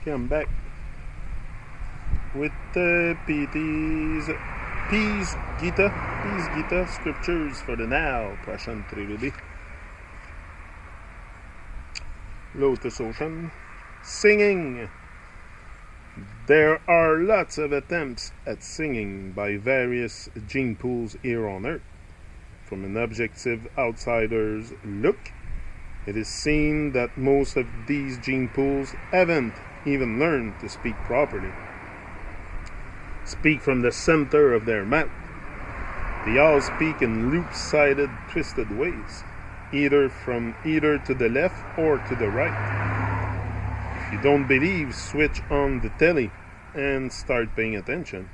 Okay, I'm back with PT's Peace Gita Scriptures for the Now. Prashant Trivedi. LotusOcean. Singing. There are lots of attempts at singing by various gene pools here on Earth. From an objective outsider's look, it is seen that most of these gene pools haven't even learned to speak properly. Speak from the center of their mouth. They all speak in loop-sided, twisted ways, either to the left or to the right. If you don't believe, switch on the telly and start paying attention.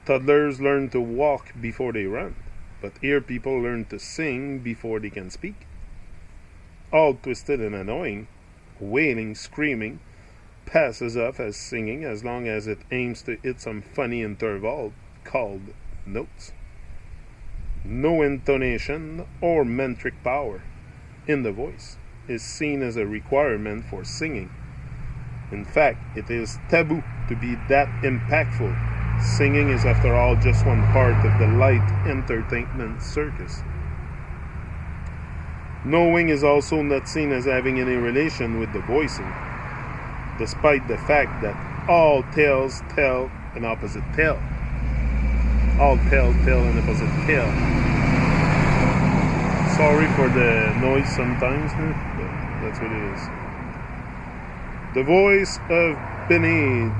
Toddlers learn to walk before they run, but here people learn to sing before they can speak. All twisted and annoying, wailing, screaming, passes off as singing as long as it aims to hit some funny interval called notes. No intonation or metric power in the voice is seen as a requirement for singing. In fact, it is taboo to be that impactful. Singing is, after all, just one part of the light entertainment circus. Knowing is also not seen as having any relation with the voicing, despite the fact that all tales tell an opposite tale. All tale tell an opposite tale. Sorry for the noise sometimes, but that's what it is. The voice of Bene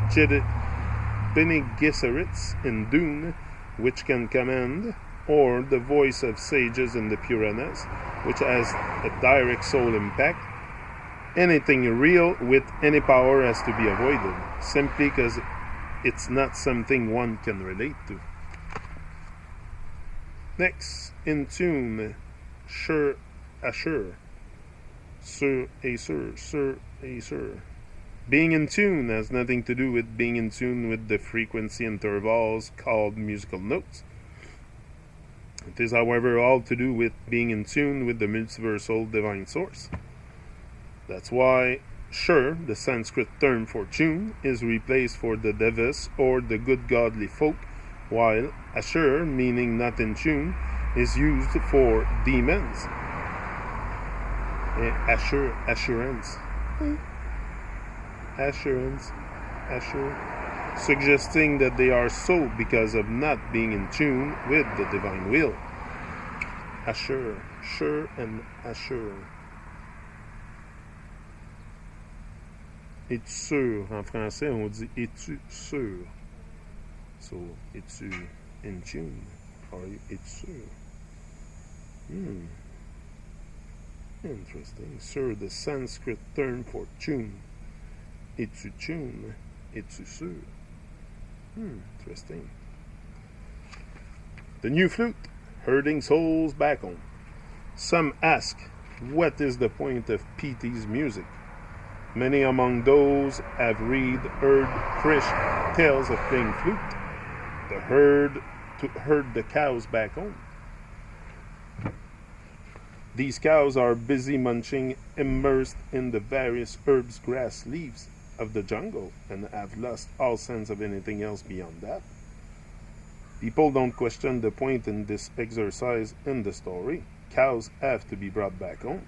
Gesserit in Dune, which can command, or the voice of sages in the Puranas, which has a direct soul impact. Anything real with any power has to be avoided, simply because it's not something one can relate to. Next, in tune, sur, assure, sur, assure. Being in tune has nothing to do with being in tune with the frequency intervals called musical notes. It is, however, all to do with being in tune with the multiversal divine source. That's why Shur, the Sanskrit term for tune, is replaced for the devas or the good godly folk, while Ashur, meaning not in tune, is used for demons. Assurance, suggesting that they are so because of not being in tune with the divine will. Ashur, Shur and Ashur. Es-tu sûr? En français, on dit es-tu sûr? So, es-tu in tune? Are you es-tu sûr? Interesting. Sûr, the Sanskrit term for tune. Es-tu tune? Es-tu sûr? Interesting. The new flute, herding souls back home. Some ask, what is the point of PT's music? Many among those have heard Krish tales of playing flute, to herd the cows back home. These cows are busy munching, immersed in the various herbs, grass, leaves of the jungle, and have lost all sense of anything else beyond that. People don't question the point in this exercise in the story. Cows have to be brought back home.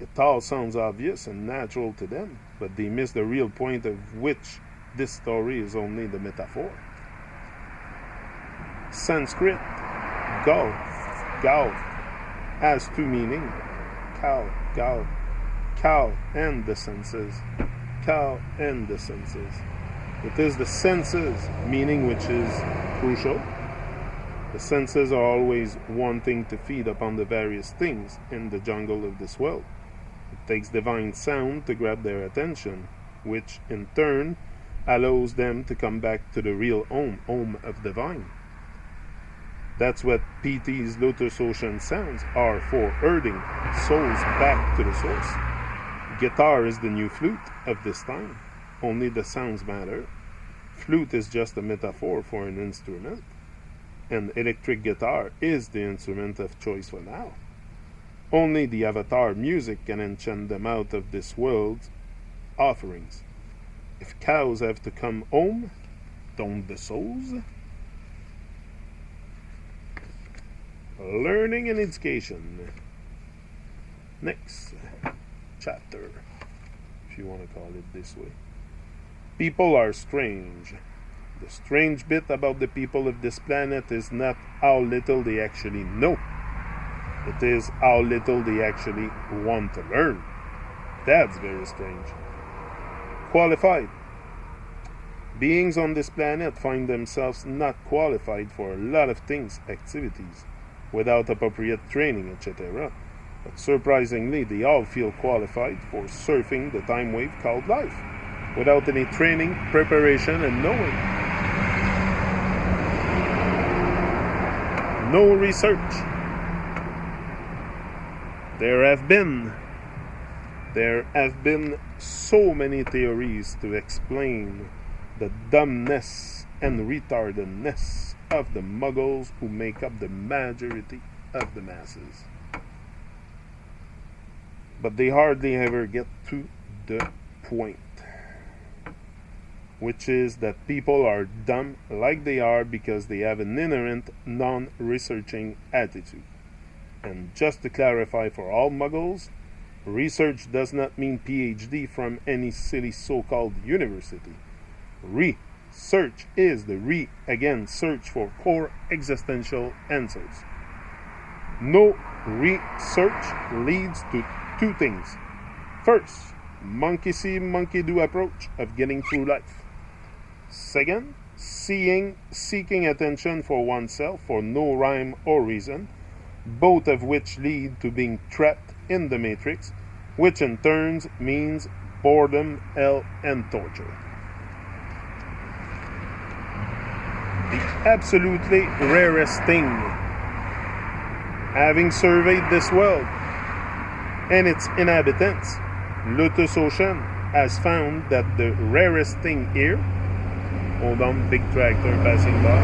It all sounds obvious and natural to them, but they miss the real point of which this story is only the metaphor. Sanskrit, gau, has two meanings: cow, and the senses. Cow and the senses. It is the senses meaning which is crucial. The senses are always wanting to feed upon the various things in the jungle of this world. It takes divine sound to grab their attention, which in turn allows them to come back to the real home of divine. That's what PT's LotusOcean sounds are for, herding souls back to the source. Guitar is the new flute of this time. Only the sounds matter. Flute is just a metaphor for an instrument, and electric guitar is the instrument of choice for now. Only the avatar music can enchant them out of this world's offerings. If cows have to come home, don't the souls? Learning and education. Next chapter, if you want to call it this way. People are strange. The strange bit about the people of this planet is not how little they actually know. It is how little they actually want to learn. That's very strange. Qualified. Beings on this planet find themselves not qualified for a lot of things, activities, without appropriate training, etc. But surprisingly, they all feel qualified for surfing the time wave called life, without any training, preparation, and knowing. No research. There have been so many theories to explain the dumbness and retardedness of the muggles who make up the majority of the masses. But they hardly ever get to the point, which is that people are dumb like they are because they have an inherent non-researching attitude. And just to clarify for all muggles, research does not mean PhD from any silly so-called university. Research is the search for core existential answers. No research leads to two things. First, monkey see, monkey do approach of getting through life. Second, seeking attention for oneself for no rhyme or reason, both of which lead to being trapped in the matrix, which in turn means boredom, hell, and torture. The absolutely rarest thing, having surveyed this world and its inhabitants, LotusOcean has found that the rarest thing here, hold on, big tractor passing by,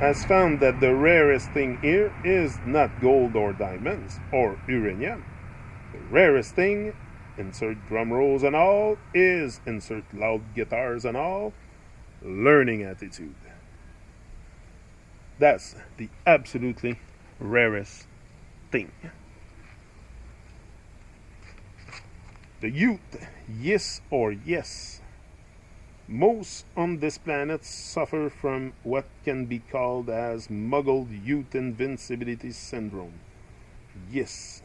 has found that the rarest thing here is not gold or diamonds or uranium. The rarest thing, insert drum rolls and all, is, insert loud guitars and all, learning attitude. That's the absolutely rarest thing. The youth, yes or yes. Most on this planet suffer from what can be called as muggled youth invincibility syndrome. Yes.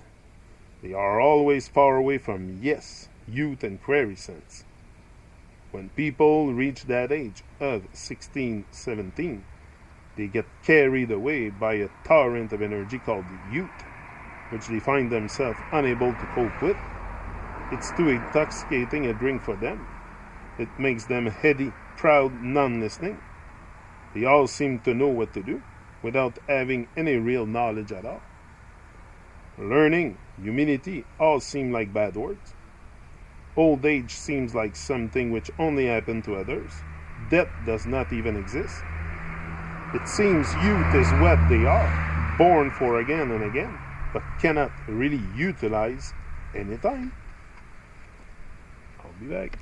They are always far away from yes, youth and query sense. When people reach that age of 16, 17, they get carried away by a torrent of energy called youth, which they find themselves unable to cope with. It's too intoxicating a drink for them. It makes them heady, proud, non-listening. They all seem to know what to do without having any real knowledge at all. Learning, humility, all seem like bad words. Old age seems like something which only happens to others. Death does not even exist. It seems youth is what they are, born for again and again, but cannot really utilize any time. I'll be back.